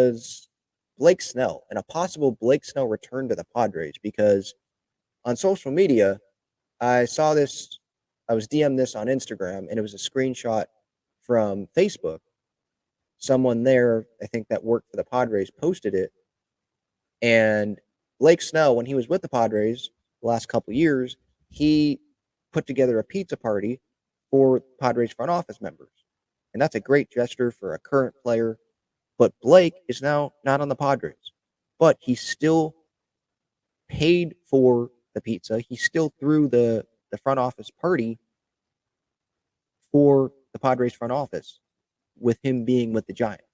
was Blake Snell and a possible Blake Snell return to the Padres because on social media, I saw this, I was DM'd this on Instagram, and it was a screenshot from Facebook. Someone there, I think that worked for the Padres, posted it. And Blake Snell, when he was with the Padres the last couple of years, he put together a pizza party for Padres front office members. And that's a great gesture for a current player. But Blake is now not on the Padres. But he still paid for the pizza. He still threw the front office party for the Padres front office with him being with the Giants.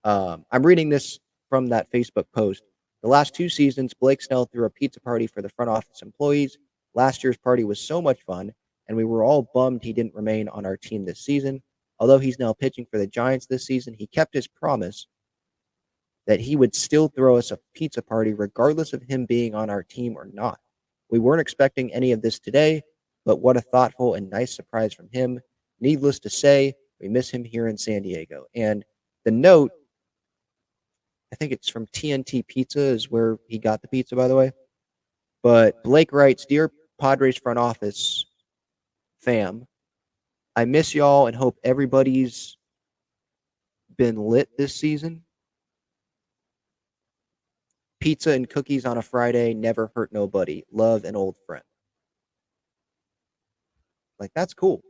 I'm reading this from that Facebook post. The last 2 seasons, Blake Snell threw a pizza party for the front office employees. Last year's party was so much fun, and we were all bummed he didn't remain on our team this season. Although he's now pitching for the Giants this season, he kept his promise that he would still throw us a pizza party regardless of him being on our team or not. We weren't expecting any of this today, but what a thoughtful and nice surprise from him. Needless to say, we miss him here in San Diego. And the note, I think it's from TNT Pizza is where he got the pizza, by the way. But Blake writes, Dear Padres front office fam, I miss y'all and hope everybody's been lit this season. Pizza and cookies on a Friday never hurt nobody. Love, an old friend. Like, that's cool.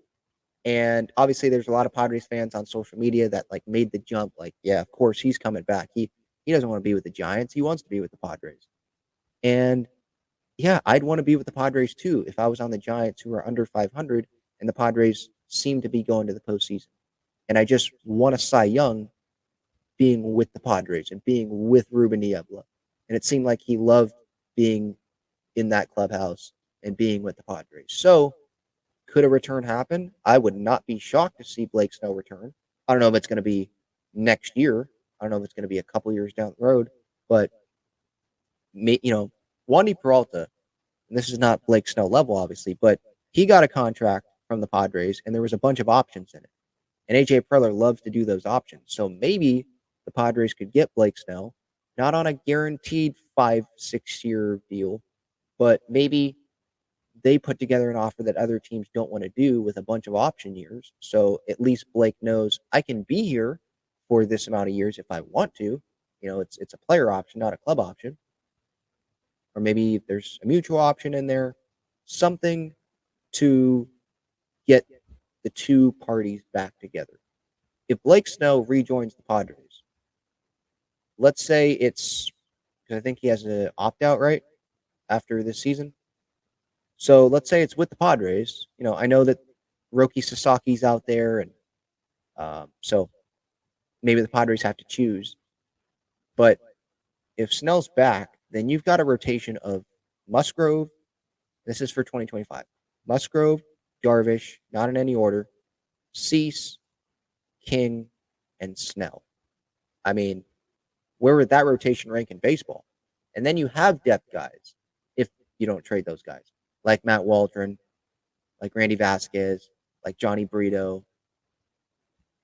And obviously there's a lot of Padres fans on social media that like made the jump. Like, yeah, of course he's coming back. He doesn't want to be with the Giants. He wants to be with the Padres. And yeah, I'd want to be with the Padres too if I was on the Giants, who are under 500, and the Padres seem to be going to the postseason. And I just want a Cy Young being with the Padres and being with Ruben Niebla. And it seemed like he loved being in that clubhouse and being with the Padres. So could a return happen? I would not be shocked to see Blake Snell return. I don't know if it's going to be next year. I don't know if it's going to be a couple years down the road. But, Wandy Peralta, and this is not Blake Snell level, obviously, but he got a contract from the Padres, and there was a bunch of options in it. And A.J. Preller loves to do those options. So maybe the Padres could get Blake Snell, not on a guaranteed 5-6 year deal, but maybe they put together an offer that other teams don't want to do with a bunch of option years. So at least Blake knows I can be here for this amount of years if I want to. It's a player option, not a club option. Or maybe there's a mutual option in there, something to get the two parties back together. If Blake Snell rejoins the Padres, let's say it's, because I think he has an opt-out, right, after this season. So let's say it's with the Padres. I know that Roki Sasaki's out there, and so maybe the Padres have to choose. But if Snell's back, then you've got a rotation of Musgrove. This is for 2025. Musgrove, Darvish, not in any order, Cease, King, and Snell. I mean, where would that rotation rank in baseball? And then you have depth guys if you don't trade those guys, like Matt Waldron, like Randy Vasquez, like Johnny Brito.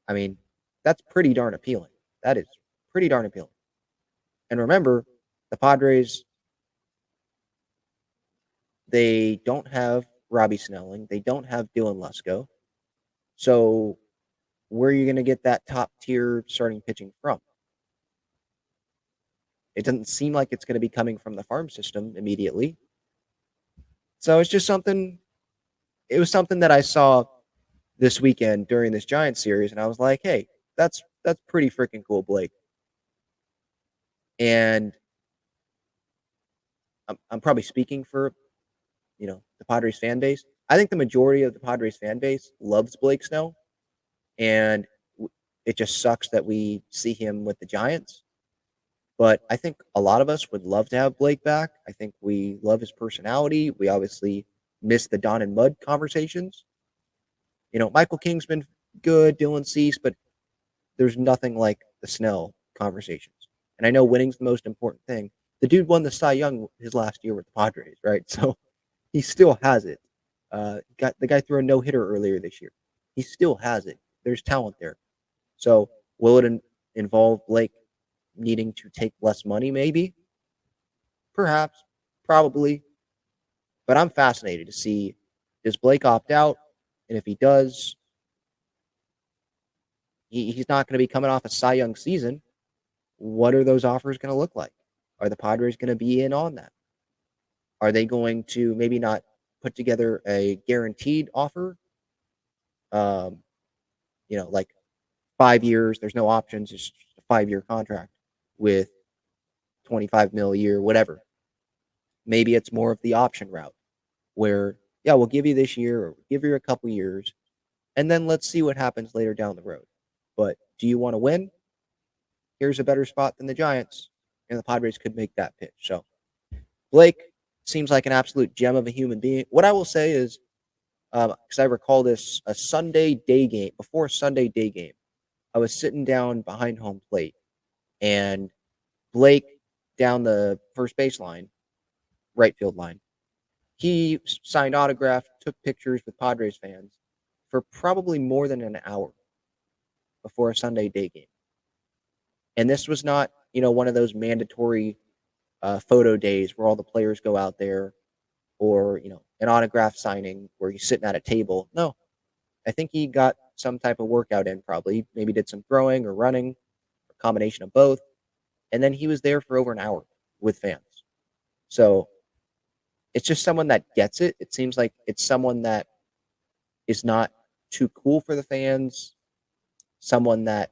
I mean, that's pretty darn appealing. That is pretty darn appealing. And remember, the Padres, they don't have Robbie Snelling. They don't have Dylan Lesko. So where are you going to get that top tier starting pitching from? It doesn't seem like it's going to be coming from the farm system immediately. So it's just something. It was something that I saw this weekend during this Giants series, and I was like, hey, that's pretty freaking cool, Blake. And I'm probably speaking for, the Padres fan base. I think the majority of the Padres fan base loves Blake Snell, and it just sucks that we see him with the Giants. But I think a lot of us would love to have Blake back. I think we love his personality. We obviously miss the Don and Mud conversations. Michael King's been good, Dylan Cease, but there's nothing like the Snell conversations. And I know winning's the most important thing. The dude won the Cy Young his last year with the Padres, right? So he still has it. The guy threw a no-hitter earlier this year. He still has it. There's talent there. So will it involve Blake needing to take less money, maybe, perhaps, probably. But I'm fascinated to see, does Blake opt out? And if he does, he's not going to be coming off a Cy Young season. What are those offers going to look like? Are the Padres going to be in on that? Are they going to maybe not put together a guaranteed offer? Um, like 5 years, there's no options, it's just a 5-year contract with 25 mil a year, whatever. Maybe it's more of the option route where, yeah, we'll give you this year or we'll give you a couple years, and then let's see what happens later down the road. But do you want to win? Here's a better spot than the Giants, and the Padres could make that pitch. So Blake seems like an absolute gem of a human being. What I will say is, because I recall this, a Sunday day game, before a Sunday day game, I was sitting down behind home plate, and Blake down the first base line, right field line, he signed autographs, took pictures with Padres fans for probably more than an hour before a Sunday day game. And this was not, one of those mandatory photo days where all the players go out there, or, an autograph signing where he's sitting at a table. No, I think he got some type of workout in, probably. Maybe did some throwing or running, a combination of both. And then he was there for over an hour with fans. So it's just someone that gets it. It seems like it's someone that is not too cool for the fans, someone that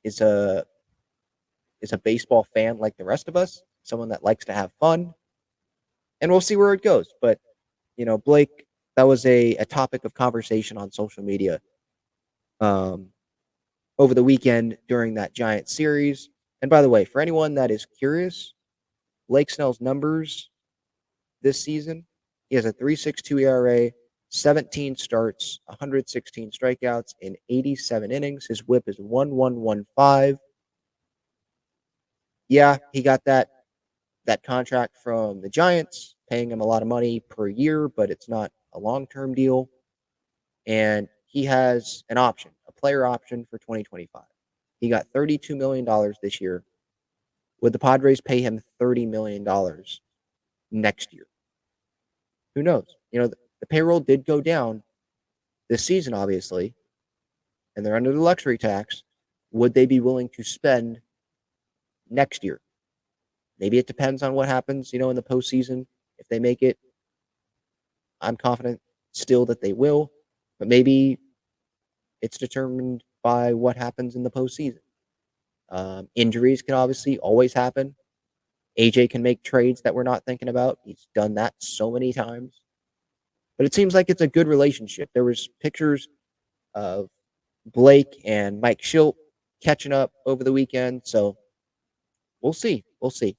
is a baseball fan like the rest of us, someone that likes to have fun. And we'll see where it goes. But, Blake, that was a topic of conversation on social media over the weekend during that Giant series. And by the way, for anyone that is curious, Blake Snell's numbers this season, he has a 3.62 ERA, 17 starts, 116 strikeouts in 87 innings. His whip is 1.115. Yeah, he got that contract from the Giants, paying him a lot of money per year, but it's not a long-term deal. And he has an option, a player option for 2025. He got $32 million this year. Would the Padres pay him $30 million next year? Who knows? The payroll did go down this season, obviously, and they're under the luxury tax. Would they be willing to spend next year? Maybe it depends on what happens, in the postseason. If they make it, I'm confident still that they will, but maybe it's determined by what happens in the postseason. Injuries can obviously always happen. AJ can make trades that we're not thinking about. He's done that so many times. But it seems like it's a good relationship. There was pictures of Blake and Mike Schilt catching up over the weekend. So we'll see. We'll see.